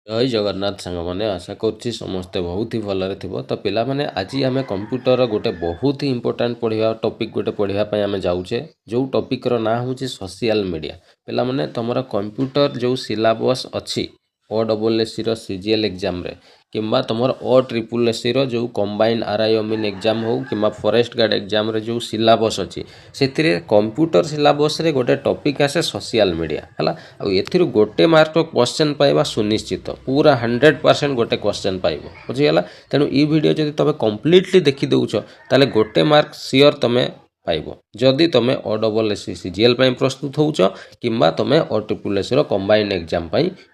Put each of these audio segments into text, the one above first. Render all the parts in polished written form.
जय जगन्नाथ सांग मैंने आशा करुच्ची समस्ते बहुत ही भलरे थी। तो पिला माने आज आम कंप्यूटर गोटे बहुत ही इंपोर्टाट पढ़ा टॉपिक गोटे पढ़ापी आम जाऊे जो टॉपिक रो ना हूँ सोशल मीडिया। पिला माने तुम कंप्यूटर जो सिलेबस अच्छी OSSC CGL एग्जाम रे किंबा तुम OSSC जो कंबाइन RI अमीन एग्जाम हो कि फॉरेस्ट गार्ड एग्जाम रे जो सिलेबस अच्छी से कंप्यूटर सिलेबस रे गोटे टॉपिक आसे सोशल मीडिया है। एथिरु गोटे मार्क क्वेश्चन पाइबा सुनिश्चित पूरा 100% गोटे क्वेश्चन पाइब बुझीगला। तेणु ई वीडियो जब तुम कंप्लीटली देखी दौच ताले गोटे मार्क सियोर तुम पाइब जदि तुम OSSC CGL प्रस्तुत होच कि तुम OSSC combine exam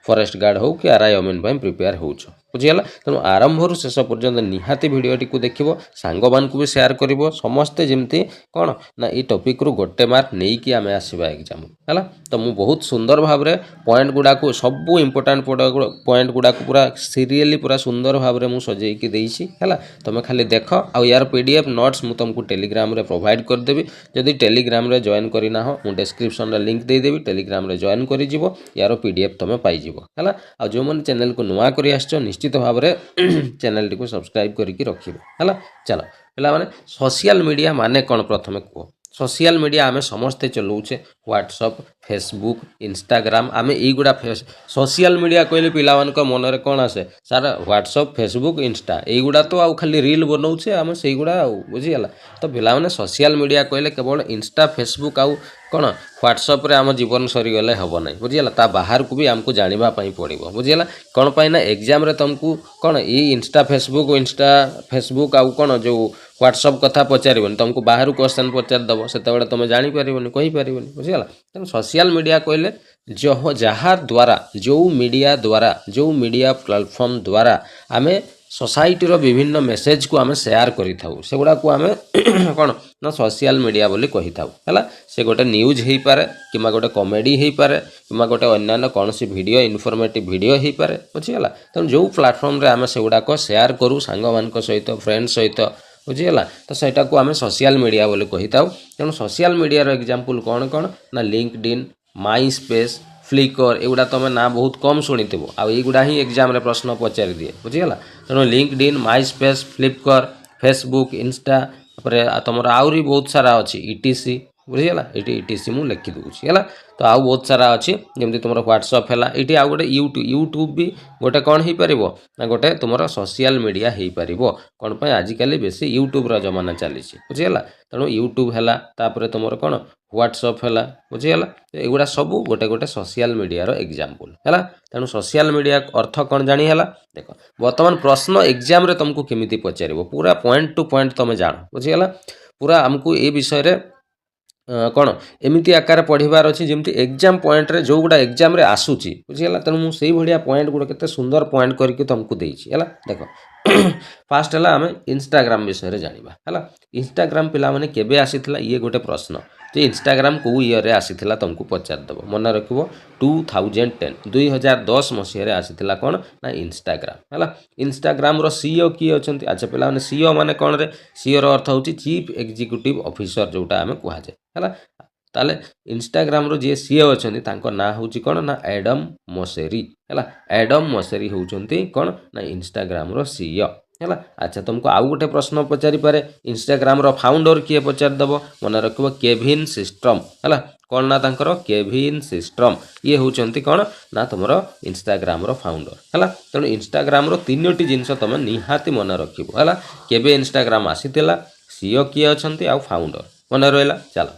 forest guard हो कि RI अमीन प्रिपेयर होच बुझीगला। तेणु आरंभ शेष पर्यंत निहाती भिडियोटी को देखिबो सांग मानकु भी शेयर करिवो समस्ते जेमती कौन ना ई टॉपिक रु गोटे मार्क नहीं कि आमे आसीबा एग्जाम है। तो मु बहुत सुंदर भाव में पॉइंट गुड़ा को सबू इंपोर्टाट पॉइंट गुड़ा को पूरा सीरियली पूरा सुंदर भाव में मुझे सजेकी देसी है। तुम खाली देख आ यार PDF नोट्स मुझे तुमको टेलीग्राम रे प्रोवाइड करदेवी जदि टेलीग्राम रे जॉइन करना हो मुझे डिस्क्रिप्शन रे लिंक देदेवी टेलीग्राम रे जॉइन कर यार PDF तुम पाइज है। आ जो मैंने चैनल को नुआ कर निश्चित भाव में चैनल टी सब्सक्राइब करके रखिए है। चलो पिला माने सोशल मीडिया माने कौन प्रथमे कह सोशल मीडिया आमे समस्ते चलाऊे व्हाट्सअप फेसबुक इंस्टाग्राम आमे युड़ा सोशल मीडिया कहले पिला मन कौन आसे सार व्हाट्सअप फेसबुक इंस्टा युड़ा तो आउ खाली रील बनाऊे आम से गुड़ा बुझीगला। तो पिला माने सोशल मीडिया कहले केवल इंस्टा फेसबुक आउ कौन व्हाट्सअप रे आम जीवन सरीगले हम ना बुझीगला। ता बाहर को भी आमको जानापी पड़ो बुझीगला कौन पाई ना एग्जाम रे तुमको कौन ये इंस्टा फेसबुक आउ कौन जो व्हाट्सअप कथा पचारन तुमको बाहर क्वेश्चन पचारदेव से तुम जापर कहीपर बुझीगला। तेणु सोशल मीडिया कहले जो जहाँ द्वारा जो मीडिया प्लेटफॉर्म द्वारा आम सोसाइटीर विभिन्न मेसेज को आम शेयर करूँ से गुड़ा को आम कौन ना सोशल मीडिया बोली कही था है। से गोटे न्यूज हो पारे कि गोटे कॉमेडी हो पारे कि गोटे अन्य कौन सी वीडियो इनफॉर्मेटिव वीडियो हो पारे बुझीगला। तेणु जो प्लेटफॉर्म रे आम से गुड़ाक शेयर करूँ सांग मान सहित फ्रेंड सहित बुझीगला। तो सहीटा को आम सोशल मीडिया बोली कही था। तेणु सोशल मीडिया एग्जांपल कौन कौन ना लिंक्डइन माई स्पेस फ्लिकर एगुड़ा तुम ना बहुत कम शुणी आईगुड़ा ही एग्जाम रे प्रश्न पचारि दिए बुझीगला। तेणु LinkedIn MySpace Flickr Facebook Insta तुम आहरी बहुत सारा अच्छी ETC बुझीगला। ये ETC मु लिखि दूसरी है। तो आउ बहुत सारा अच्छी जमी तुम व्हाट्सअप है ये आउ गोटे यूट्यूब भी गोटे कौन हो पार ना गोटे तुम सोशल मीडिया हो पार कौन पर आजिकल बेसी यूट्यूब जमाना चली बुझीगला। तेणु यूट्यूब है तापर तुम कौन व्हाट्सअप है बुझीगला। एगुड़ा सब गोटे गोटे सोशल मीडिया एग्जांपल है। तेणु सोशल मीडिया अर्थ कौन जानीगला देख बर्तमान प्रश्न एग्जाम रे तुमको केमिति पचार पूरा पॉइंट टू पॉइंट तुम जान बुझीगला। पूरा आमको ये विषय रे कौन एमती आकार पढ़ार अच्छी जमी एग्जाम पॉइंट रे जो गुड़ा एग्जाम रे आसूची बुझीगला। तेणु मुझे भाया पॉइंट गुड़ा केते सुंदर पॉइंट करके तुमको देछि है। देख फास्ट है आम इंस्टाग्राम विषय जाना है। इंस्टाग्राम पिला माने केबे आसीथिला ये गोटे प्रश्न जे इंस्टाग्राम कौ ईयर रे आसीथिला तुमको पचारदेव मन रखिबो 2010 मसीह आसीथिला कौन ना इंस्टाग्राम है। इंस्टाग्राम रो CEO किए अच्छे अच्छा पिला माने CEO माने कौन रे CEO रो अर्थ होची चीफ एग्जीक्यूटिव ऑफिसर जोटा आम कहुए है। ताले इंस्टाग्राम रो जे CEO अच्छे तांको ना होची कौन ना एडम मोसेरी है। एडम मोसेरी होउचंती कौन ना इंस्टाग्राम रो CEO है। अच्छा तुमको आउ गोटे प्रश्न पचारि पारे इंस्टाग्राम रो फाउंडर किए पचारदेव मन रखिबो केविन सिस्टम है। कौन ना तांकर केविन सिस्टम ये होउचंती कौन ना तुमरो इंस्टाग्राम रो फाउंडर है। तेणु इंस्टाग्राम रो तीनोटी जिनस तुम निहाती मन रखिबो है। केबे इंस्टाग्राम आसीथिला CEO किए अच्छंती आ फाउंडर मन रहिला। चलो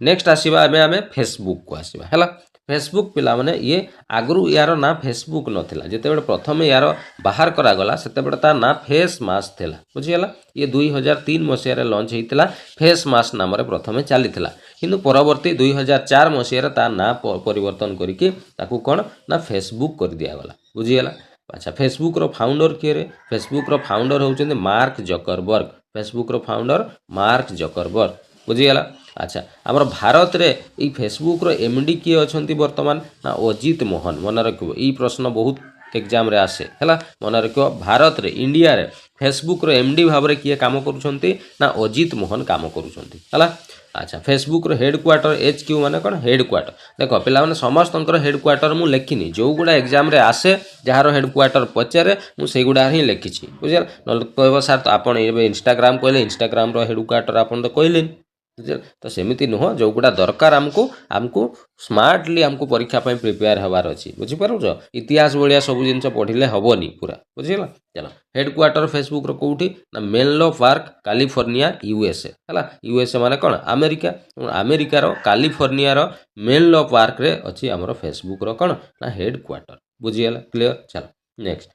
नेक्स्ट आसीबा आमे फेसबुक को आसीबा है। फेसबुक पिला माने ये आगु यार ना फेसबुक नथिला जेते बेले प्रथम यार बाहर करागला सेते बेले तार ना फेस मास्क थिला बुझीगला। ये 2003 मसीह रे लॉन्च होइतिला फेस मास्क नाम रे प्रथमे चलीथिला किंतु परवर्ती 2004 मसीह रे तार ना परिवर्तन करिके ताकू कोन ना फेसबुक कर दिया गला बुझीगला। अच्छा फेसबुक रो फाउंडर किए रे फेसबुक रो फाउंडर होउचंदी मार्क जकरबर्ग फेसबुक रो फाउंडर मार्क जकरबर्ग बुझीगला। अच्छा आमर भारत रे ई फेसबुक रो MD किए अच्छी बर्तमान ना अजित मोहन मन रखिबो ई प्रश्न बहुत एग्जाम रे आसे है। मन रखिबो भारत रे इंडिया रे फेसबुक रो MD भाव रे किए काम करूछंती ना अजित मोहन काम करूछंती है। अच्छा फेसबुक हेड क्वार्टर HQ माने कौन हेड क्वार्टर देख पे समस्त हेड क्वार्टर मुझे लिखिनी जो गुड़ा एग्जाम रे आसे जार हेड क्वार्टर पचारे मुझे गुड़ा ही लिखी बुझे ना कह सार तो आप इंस्टाग्राम कहले इंस्टाग्राम हेड क्वार्टर आप तो कहले तो सेमती नुह जो गुड़ा दरकार आमको आमको स्मार्टली आमको परीक्षा प्रिपेयर हबार अच्छी बुझीपार इतिहास भाया सब जिन पढ़ले हेनी पूरा बुझीगला चलो हेड क्वार्टर फेसबुक कौटी ना मेनलो पार्क कैलिफोर्निया USA है USA माने कौन अमेरिका अमेरिकार कैलिफोर्निया मेनलो पार्क रे अच्छी आमर फेसबुक कौन ना हेड क्वार्टर बुझीगला क्लियर चलो नेक्स्ट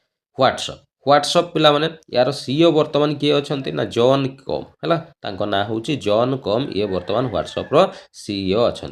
व्हाट्सअप पिला माने यार सीईओ वर्तमान किए अच्छे ना जॉन कम है ना हूँ जॉन कम ये वर्तमान व्हाट्सअप रो सीईओ अच्छा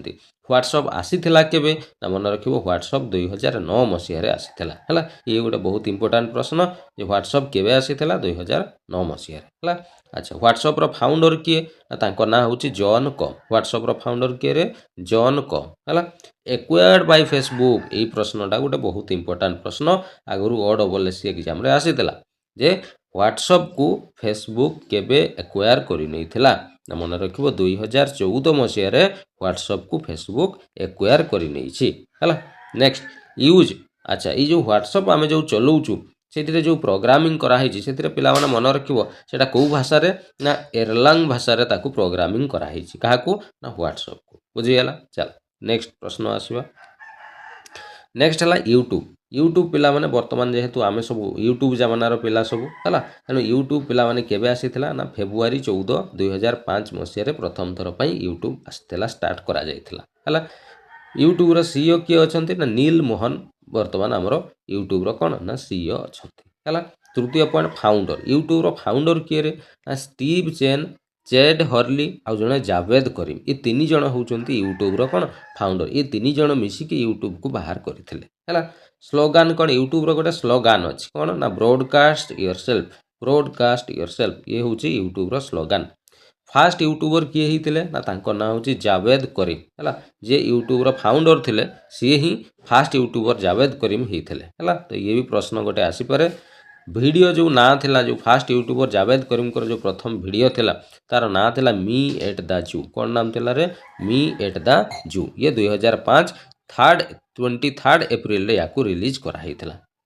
व्हाट्सअप आसीथिला केबे ना मन रखिबो व्हाट्सअप 2009 मसीह रे आसीथिला हला ये गोटे बहुत इंपोर्टेंट प्रश्न जे व्हाट्सअप केबे आसीथिला 2009 मसीह रे हला अच्छा व्हाट्सअप रो फाउंडर किए ना तांको ना होची जॉन कम व्हाट्सअप रो फाउंडर किए रे जॉन कम हला एक्वायर्ड बाय फेसबुक ये प्रश्नटा गोटे बहुत इंपोर्टेंट प्रश्न आगुरु OSS एग्जाम रे आसीथिला जे व्हाट्सअप को फेसबुक केबे एक्वायर करि नैथिला ना मन रखिबो 2014 मसीह रे व्हाट्सअप को फेसबुक एक्वायर करि नैछि हला नेक्स्ट यूज अच्छा ये जो व्हाट्सअप आमे जो चलाउछु से जो प्रोग्रामिंग कराई से पिला माने मन रखिबो सेटा को भाषा रे ना एरलांग भाषा रे ताकू प्रोग्रामिंग कराई काहा को ना व्हाट्सअप को बुझिगला चल नेक्स्ट प्रश्न आसीबा नेक्स्ट है यूट्यूब पिला माने वर्तमान जेहेतु आमे सब यूट्यूब जमानार पिला सब है तेणु यूट्यूब पिला माने केबे आसीथिला ना फेब्रुआरी 14 2005 मसीह रे प्रथम थर पई यूट्यूब आसीथिला स्टार्ट करा जायथिला है यूट्यूब रो सीईओ किए अछंती ना नील मोहन वर्तमान आमर यूट्यूब रो कोन ना सीईओ अछंती है तृतीय पॉइंट फाउंडर यूट्यूब रो फाउंडर किए रे ना स्टीव चेन चेड हर्ली आउ जने जावेद करीम ये तीन जन होउचंती यूट्यूब रो कोन फाउंडर ये तीन जन मिसिकी यूट्यूब को बाहर करथिले है स्लोगान कौन यूट्यूब रो गोटे स्लोगान अच्छी कौन ना ब्रॉडकास्ट योरसेल्फ ये हूँ यूट्यूब रो स्लोगान फास्ट यूट्यूबर किए ही ना तांको ना हूँ जावेद करीम है जे यूट्यूब रो फाउंडर थिले सी ही फास्ट यूट्यूबर जावेद करीम होते है तो ये भी प्रश्न गोटे आसीपे वीडियो जो ना थिला जो फास्ट यूट्यूबर जावेद करीम को जो प्रथम वीडियो थिला तार ना थिला मी एट द जू कौन नाम थिला रे मी एट द जू ये 2005 23 एप्रिल रे याकू रिलीज कराई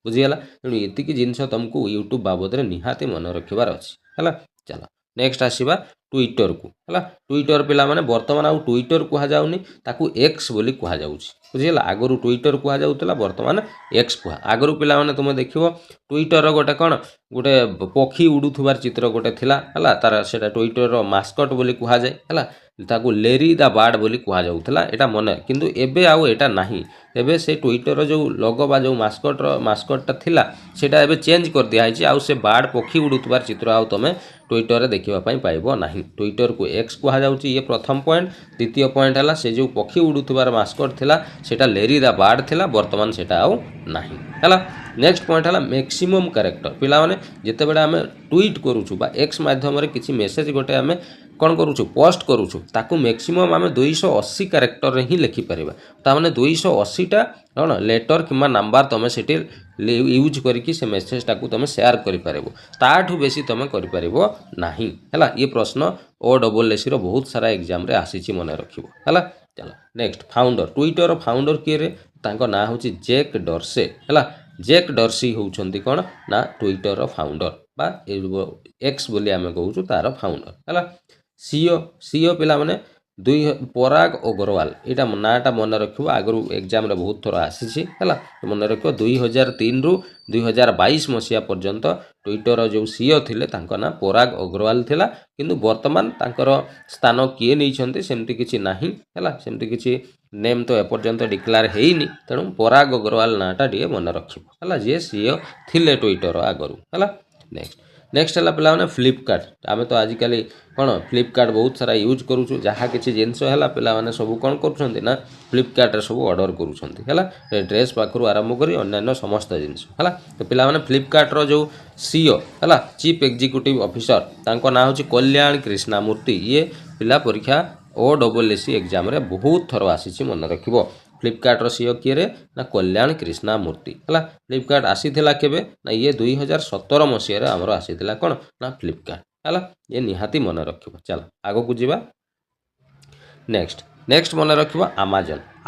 बुझीगला तेणु ये जिनस तुमको यूट्यूब बाबद निहाती मन रखिबार अच्छी है चलो नेक्स्ट आसीबा ट्विटर को है ट्विटर पिला माने वर्तमान आउ ट्विटर कह जाउनी ताकू एक्स बोली कह जाउची बुझीगला आगरू ट्विटर कह जाउतला वर्तमान एक्स कह आगरू पिला माने तुम देखिबो ट्विटर गोटे कौन गोटे पक्षी उड़ुथुबार चित्र गोटे थिला है तार सेटा ट्विटर रो मास्कट बोली कह जाए है ताकू लेरी द बार्ड बोली कह जाउथला एटा मन किंतु एबे आउ एटा नाही एबे से ट्विटर जो लोगो बा जो मास्कटटा थिला सेटा एबे चेंज कर दिया है आउ से बार्ड पक्षी उड़ुथुबार चित्र आउ तमे ट्विटर रे देखिबा पई पाइबो नाही ट्विटर को एक्स कह जाउची ये प्रथम पॉइंट द्वितीय पॉइंट है से जो पक्षी उड़ुथुबार मास्कट थिला सेटा लेरी द बार्ड थिला वर्तमान सेटा आउ नाही है नेक्स्ट पॉइंट है मैक्सिमम कैरेक्टर पिला माने जेते बेडा आमे ट्वीट करूछु बा एक्स माध्यम रे किछि मेसेज गोटे आमे कौन करूछु पोस्ट करूछु ताकू मैक्सिमम आमे 280 कैरेक्टर रे ही लिखि परिबा ता माने 280टा कौन लेटर किंबा नंबर तमे सेठी यूज करिकि से मेसेज टाकू तमे शेयर करि परिबो ताठू बेसी तमे करि परिबो नाही हैला ये प्रश्न OSS रो बहुत सारा एग्जाम रे आसीची मने रखिबो हैला चलो नेक्स्ट फाउंडर ट्विटर फाउंडर किए रे तांको ना होची जैक डॉर्से हैला जैक डॉर्सी होउछंती कोन ना ट्विटर रो फाउंडर बा एक्स बोली आमे कहूछु तार फाउंडर है सीईओ पिला माने पराग अग्रवाल यहाँ नाटा मन रखिबो आगरू एग्जाम रे बहुत थोड़ा आसी है मन रखिबो 2003 रु 2022 मसीहा पर्यंत ट्विटर जो सीईओ थिले तांको ना पराग अग्रवाल थिला किंतु वर्तमान तांकर स्थान किए नहीं सेमती किछि नाही है सेमती किछि नेम तो एपर्यंत डिक्लेयर हेइनी तेणु पराग अग्रवाल नाटा टे मन रखिबो है जे सीईओ थिले ट्विटर आगरू है नेक्स्ट है पे फ्लिपकार्ट आम तो आजिकल कौन फ्लिपकार्ट बहुत सारा यूज करूँ जहाँ किसी जिनस है पे सब कौन कर फ्लिपकार्ट सब ऑर्डर करूँ ड्रेस पाखु आरंभ कर अन्य समस्त जिनस है तो पे फ्लिपकार्ट जो सीईओ है चीफ एग्जीक्यूटिव ऑफिसर तांको ना हूँ कल्याण कृष्णामूर्ति ये पिला परीक्षा OSS एग्जाम रे बहुत थर आसी मन रखिबो फ्लिपकार्ट रो सीईओ किए रे ना कल्याण कृष्णामूर्ति है फ्लिपकार्ट आसीथिला केबे ना ये 2017 मसीह रे हमरो आसीथिला कोन ना फ्लिपकार्ट है ये निहाती मन रखिबो चल आगो को जीवा नेक्स्ट मन रखिबो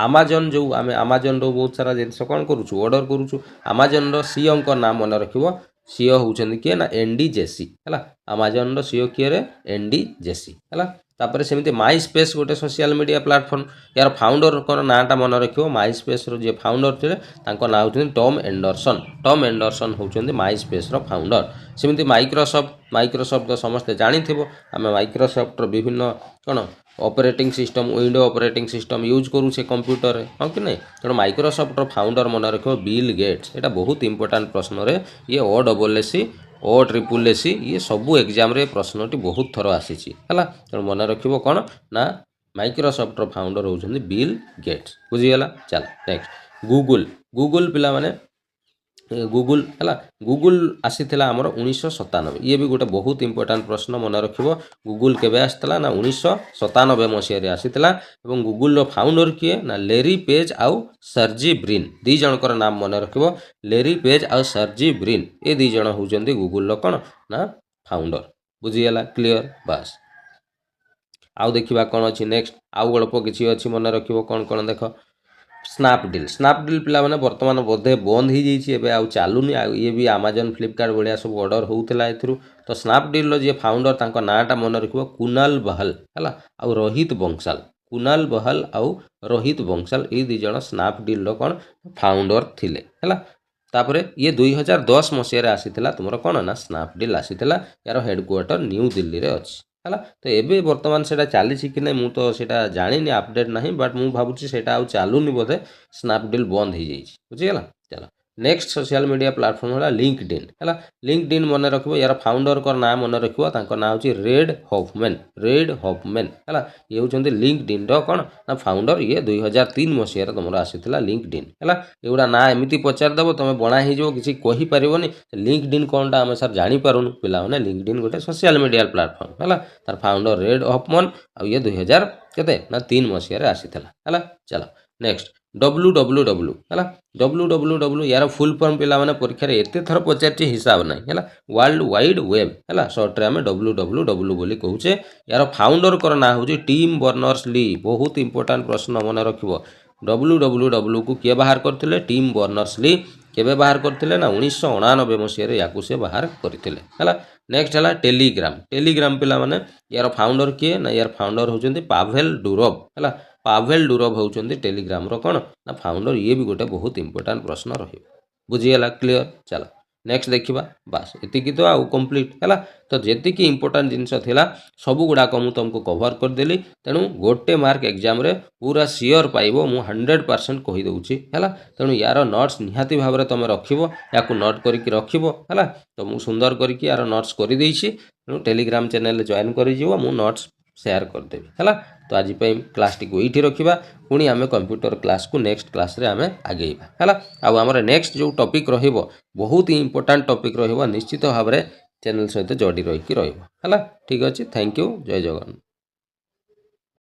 आमाजन जो आम आमाजन रो बहुत सारा जिनस कौन करूँ ऑर्डर करूँ आमाजन रो सीईओ नाम मन रखिबो सीईओ होउछन किए ना एनडी जेसी है आमाजन रो सीईओ किए रे एनडी जेसी है तापर सेमती माई स्पेस गोटे सोशल मीडिया प्लेटफॉर्म यार फाउंडर को नाटा मन रखिबो माई स्पेस रो जे फाउंडर थे तांको ना होउछन टॉम एंडरसन होउछन माई स्पेस रो फाउंडर सेमती माइक्रोसॉफ्ट तो समस्ते जानी थिबो आमे माइक्रोसॉफ्ट रो विभिन्न कोन operating system window operating system use करूँ से कंप्यूटर रे हाँ कि नहीं तेणु माइक्रोसॉफ्ट रो फाउंडर मन रखिबो बिल गेट्स एटा बहुत इंपोर्टेंट प्रश्न रे ये ओ ट्रिपल एसी ये सबू एग्जाम रे प्रश्नटी बहुत थर आसीची हला तेणु मन रखिबो कोन ना माइक्रोसॉफ्ट रो फाउंडर होउछन बिल गेट्स बुझिगला चल नेक्स्ट गूगल पिला माने गूगल है गूगल आसीथिला आमर 1997 ये भी गोटे बहुत इंपोर्टेंट प्रश्न मन रखिबो गूगल केबे आसीथिला ना 1997 मसीह रे आसीथिला एवं गूगल रो फाउंडर किए ना लेरी पेज आउ सर्जी ब्रिन दी जनकर नाम मन रखिबो लेरी पेज आउ सर्जी ब्रिन ए दी जण होउचंदी गूगल रो कोन ना फाउंडर बुझिगला क्लियर बस आउ देखिबा कोन अछि नेक्स्ट आउ गल्प किछि अछि मन रखिबो कोन देखो स्नापडील पिला माने वर्तमान बोधे बंद हो जाइए एवं आउ चलुनी ये भी आमाजन फ्लिपकार्ट भाया सब ऑर्डर होता है तो स्नापडील जी फाउंडर तांको नाटा मन रखिबो कुणाल बहल है आउ रोहित बंसाल कुणाल बहल आउ रोहित बंसाल ये दी जण स्नापडील कौन फाउंडर थिले है तापरे ये 2010 मसीह आसीथिला तुमर कौन ना स्नापडील आसीथिला यार हेडक्वार्टर न्यू दिल्ली रे अछि है तो ये बर्तमान से चली कि नहीं मुझे जानी अपडेट ना बट मुझे भावुँ से चलुनी बोधे स्नापडील बंद हो जाइए बुझीगला चलो नेक्स्ट सोशल मीडिया प्लेटफॉर्म है लिंक्डइन है लिंक्डइन मन रखिबो यार फाउंडर को नाम मन रखिबो तांको नाम होची रेड हॉफमैन है ये होचंदी लिंक्डइन रो कोन ना फाउंडर ये 2003 मसीह रे तुमरा आसीथिला लिंक्डइन है एगुडा ना एमिति पचार देबो तमे बणा ही जो किछि कहि परिबोनी लिंक्डइन कोनटा हम सर जानि पारुनु पिला माने लिंक्डइन गोटे सोशल मीडिया प्लेटफॉर्म है तार फाउंडर रेड हॉफमैन आ ये 2000 केते ना 3 मसीह रे आसीथिला है चलो नेक्स्ट www है www यार फुल फॉर्म पिला माने परीक्षा रे एते थर पचारची हिसाब नाही है वर्ल्ड वाइड वेब है शॉर्ट रे हमें www बोली कहूचे यार फाउंडर कर ना होची टिम बर्नर्स ली बहुत इंपोर्टेंट प्रश्न मन रखिबो www को किए बाहर करथिले टिम बर्नर्स ली केबे बाहर करथिले ना 1999 मसीह रे याकू से बाहर करथिले है नेक्स्ट है टेलीग्राम पिला माने यार फाउंडर किए ना यार फाउंडर होचंदी पावेल डुरोव है पावेल डुरोव होचंदी टेलीग्राम रो कोन ना फाउंडर ये भी गोटे बहुत इंपोर्टेंट प्रश्न रही बुझीगला क्लियर चलो नेक्स्ट देखिबा बस एतिकी तो आउ कंप्लीट है तो जेति की इंपोर्टेंट जिनस थिला सब गुडाक मु तुमको कवर कर देली तेणु गोटे मार्क एग्जाम रे पूरा सियोर पाइबो मु 100% कहि दउची है तेणु यार नोट्स निहाती भाव रे तुम रखिबो याकू नोट करके रखिबो है तो मु सुंदर करके यार नोट्स कर देइछि तेणु टेलीग्राम चैनल जॉइन करि जिवो मु नोट्स शेयर कर देबी है तो आज क्लास टी को ये रखा पुणी आम कंप्यूटर क्लास को नेक्स्ट क्लास रे आम आगेबा है आमर नेक्स्ट जो टॉपिक रहिबो बहुत ही इंपोर्टेंट टॉपिक रहिबो निश्चित भाव में चैनल सहित जोड़ी रही है ठीक अच्छे थैंक यू जय जगन्नाथ।